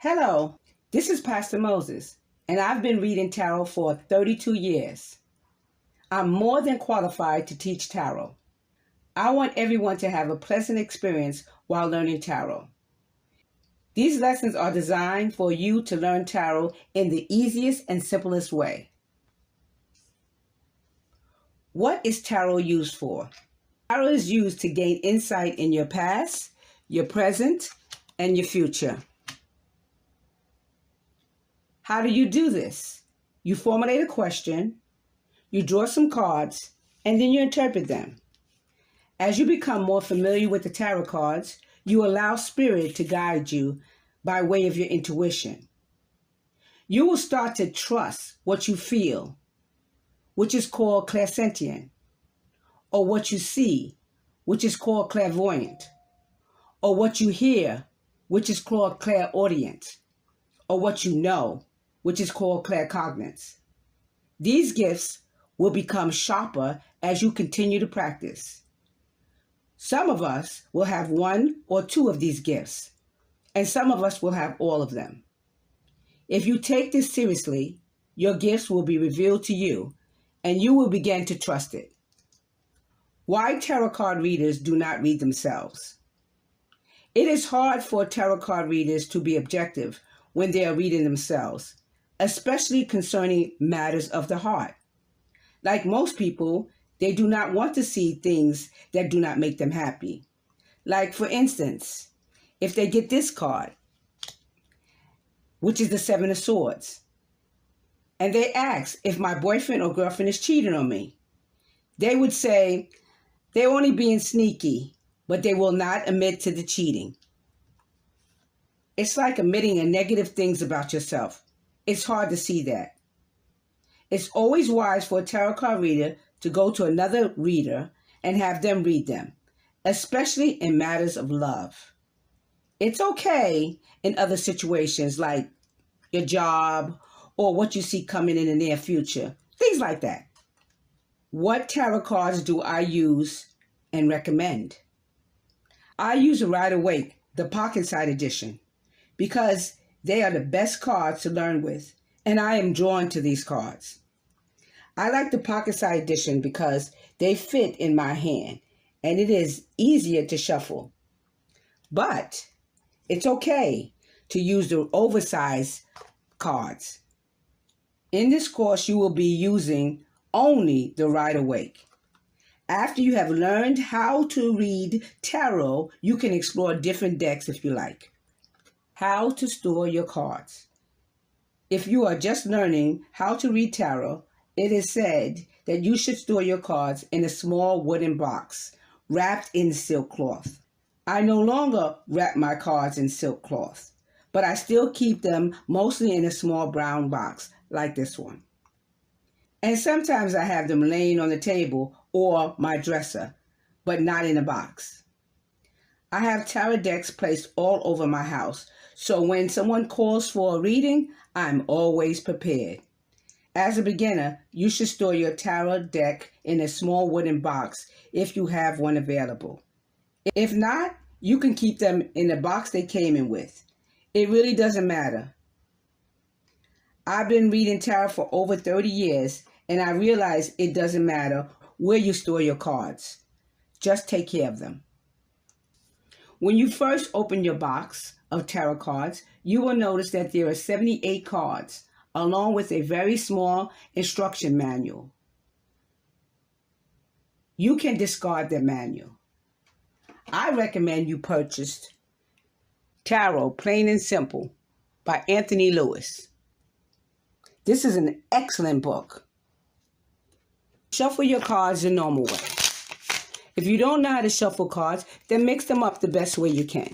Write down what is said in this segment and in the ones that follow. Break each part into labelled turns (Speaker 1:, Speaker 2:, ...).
Speaker 1: Hello, this is Pastor Moses, and I've been reading tarot for 32 years. I'm more than qualified to teach tarot. I want everyone to have a pleasant experience while learning tarot. These lessons are designed for you to learn tarot in the easiest and simplest way. What is tarot used for? Tarot is used to gain insight in your past, your present, and your future. How do you do this? You formulate a question, you draw some cards, and then you interpret them. As you become more familiar with the tarot cards, you allow spirit to guide you by way of your intuition. You will start to trust what you feel, which is called clairsentient, or what you see, which is called clairvoyant, or what you hear, which is called clairaudient, or what you know, which is called claircognizance. These gifts will become sharper as you continue to practice. Some of us will have one or two of these gifts, and some of us will have all of them. If you take this seriously, your gifts will be revealed to you, and you will begin to trust it. Why tarot card readers do not read themselves? It is hard for tarot card readers to be objective when they are reading themselves, especially concerning matters of the heart. Like most people, they do not want to see things that do not make them happy. Like, for instance, if they get this card, which is the Seven of Swords, and they ask if my boyfriend or girlfriend is cheating on me, they would say they're only being sneaky, but they will not admit to the cheating. It's like admitting negative things about yourself. It's hard to see that. It's always wise for a tarot card reader to go to another reader and have them read them, especially in matters of love. It's okay in other situations like your job or what you see coming in the near future, things like that. What tarot cards do I use and recommend? I use a Rider-Waite, the pocket-side edition, because they are the best cards to learn with, and I am drawn to these cards. I like the pocket-side edition because they fit in my hand, and it is easier to shuffle. But it's okay to use the oversized cards. In this course, you will be using only the Rider-Waite. After you have learned how to read tarot, you can explore different decks if you like. How to store your cards. If you are just learning how to read tarot, it is said that you should store your cards in a small wooden box wrapped in silk cloth. I no longer wrap my cards in silk cloth, but I still keep them mostly in a small brown box like this one. And sometimes I have them laying on the table or my dresser, but not in a box. I have tarot decks placed all over my house, so when someone calls for a reading, I'm always prepared. As a beginner, you should store your tarot deck in a small wooden box if you have one available. If not, you can keep them in the box they came in with. It really doesn't matter. I've been reading tarot for over 30 years, and I realize it doesn't matter where you store your cards. Just take care of them. When you first open your box of tarot cards, you will notice that there are 78 cards, along with a very small instruction manual. You can discard the manual. I recommend you purchase Tarot, Plain and Simple by Anthony Lewis. This is an excellent book. Shuffle your cards the normal way. If you don't know how to shuffle cards, then mix them up the best way you can.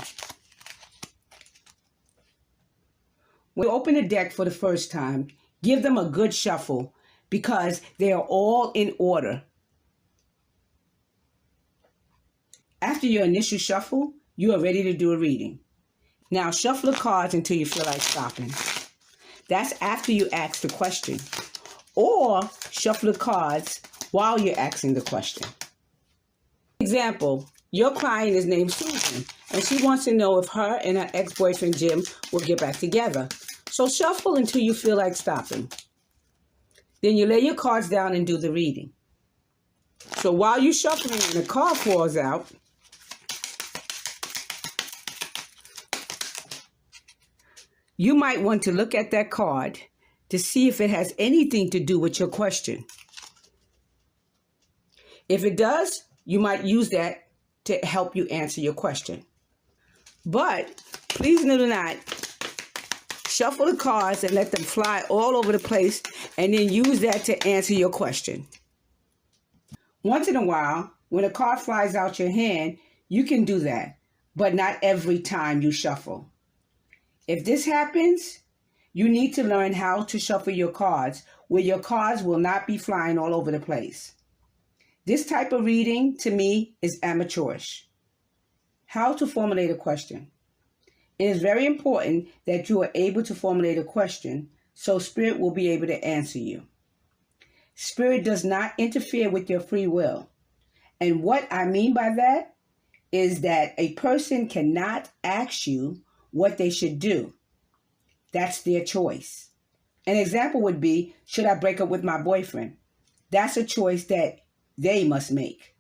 Speaker 1: When you open a deck for the first time, give them a good shuffle because they are all in order. After your initial shuffle, you are ready to do a reading. Now shuffle the cards until you feel like stopping. That's after you ask the question. Or shuffle the cards while you're asking the question. Example, your client is named Susan, and she wants to know if her and her ex-boyfriend Jim will get back together. So shuffle until you feel like stopping. Then you lay your cards down and do the reading. So while you're shuffling and a card falls out, you might want to look at that card to see if it has anything to do with your question. If it does, you might use that to help you answer your question. But please do not shuffle the cards and let them fly all over the place and then use that to answer your question. Once in a while, when a card flies out your hand, you can do that, but not every time you shuffle. If this happens, you need to learn how to shuffle your cards where your cards will not be flying all over the place. This type of reading, to me, is amateurish. How to formulate a question. It is very important that you are able to formulate a question so Spirit will be able to answer you. Spirit does not interfere with your free will. And what I mean by that is that a person cannot ask you what they should do. That's their choice. An example would be, should I break up with my boyfriend? That's a choice that they must make.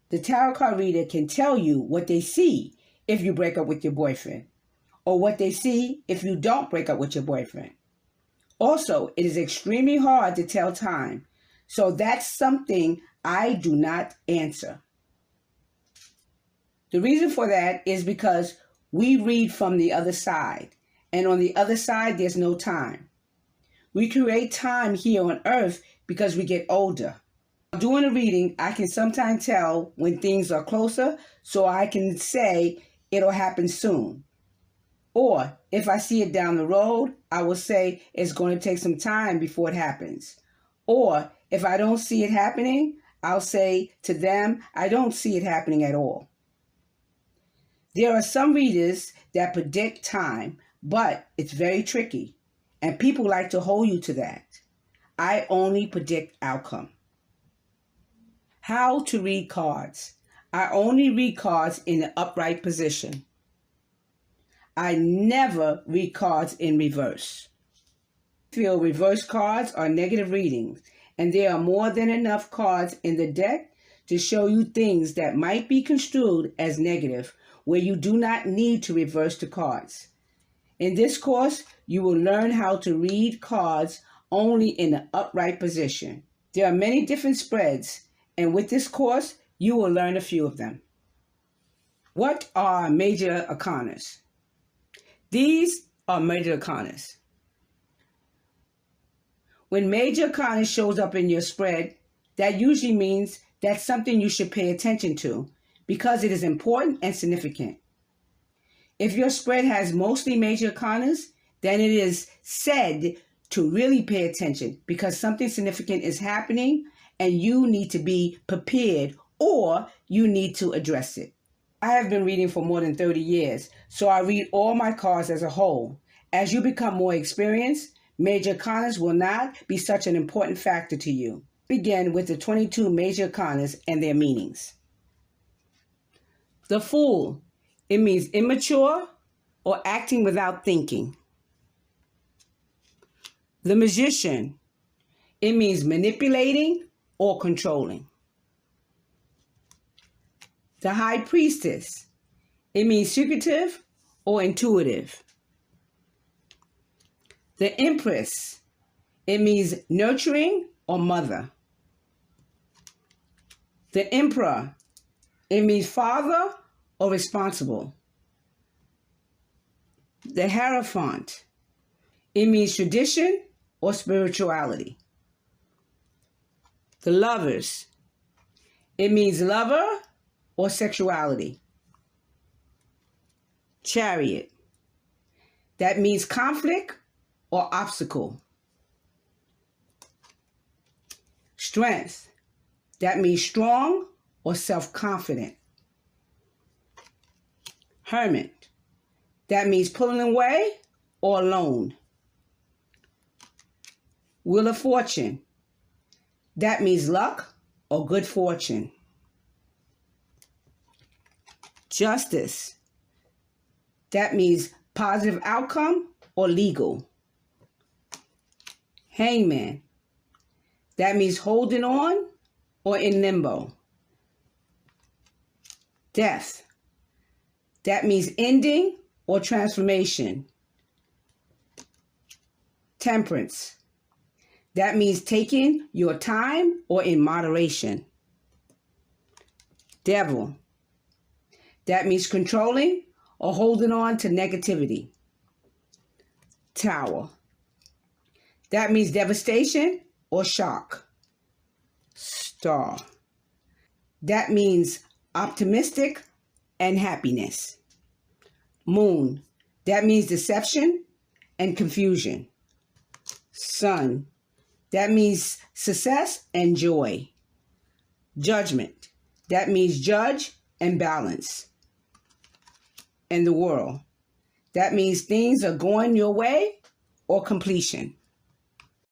Speaker 1: The tarot card reader can tell you what they see if you break up with your boyfriend, or what they see if you don't break up with your boyfriend. Also, it is extremely hard to tell time, so that's something I do not answer. The reason for that is because we read from the other side, and on the other side, there's no time. We create time here on earth because we get older. Doing a reading, I can sometimes tell when things are closer, so I can say it'll happen soon. Or if I see it down the road, I will say it's going to take some time before it happens. Or if I don't see it happening, I'll say to them, I don't see it happening at all. There are some readers that predict time, but it's very tricky, and people like to hold you to that. I only predict outcome. How to read cards. I only read cards in the upright position. I never read cards in reverse. I feel reverse cards are negative readings, and there are more than enough cards in the deck to show you things that might be construed as negative, where you do not need to reverse the cards. In this course, you will learn how to read cards only in the upright position. There are many different spreads, and with this course, you will learn a few of them. What are major arcanas? These are major arcanas. When major arcana shows up in your spread, that usually means that's something you should pay attention to because it is important and significant. If your spread has mostly major arcanas, then it is said to really pay attention because something significant is happening and you need to be prepared or you need to address it. I have been reading for more than 30 years, so I read all my cards as a whole. As you become more experienced, major arcanas will not be such an important factor to you. Begin with the 22 major arcanas and their meanings. The Fool. It means immature or acting without thinking. The Magician. It means manipulating or controlling. The High Priestess. It means secretive or intuitive. The Empress. It means nurturing or mother. The Emperor. It means father or responsible. The Hierophant. It means tradition or spirituality. The Lovers. It means lover or sexuality. Chariot. That means conflict or obstacle. Strength. That means strong or self-confident. Hermit. That means pulling away or alone. Wheel of Fortune. That means luck or good fortune. Justice. That means positive outcome or legal. Hangman. That means holding on or in limbo. Death. That means ending or transformation. Temperance. That means taking your time or in moderation. Devil. That means controlling or holding on to negativity. Tower. That means devastation or shock. Star. That means optimistic and happiness. Moon. That means deception and confusion. Sun. That means success and joy. Judgment. That means judge and balance. And the World. That means things are going your way or completion.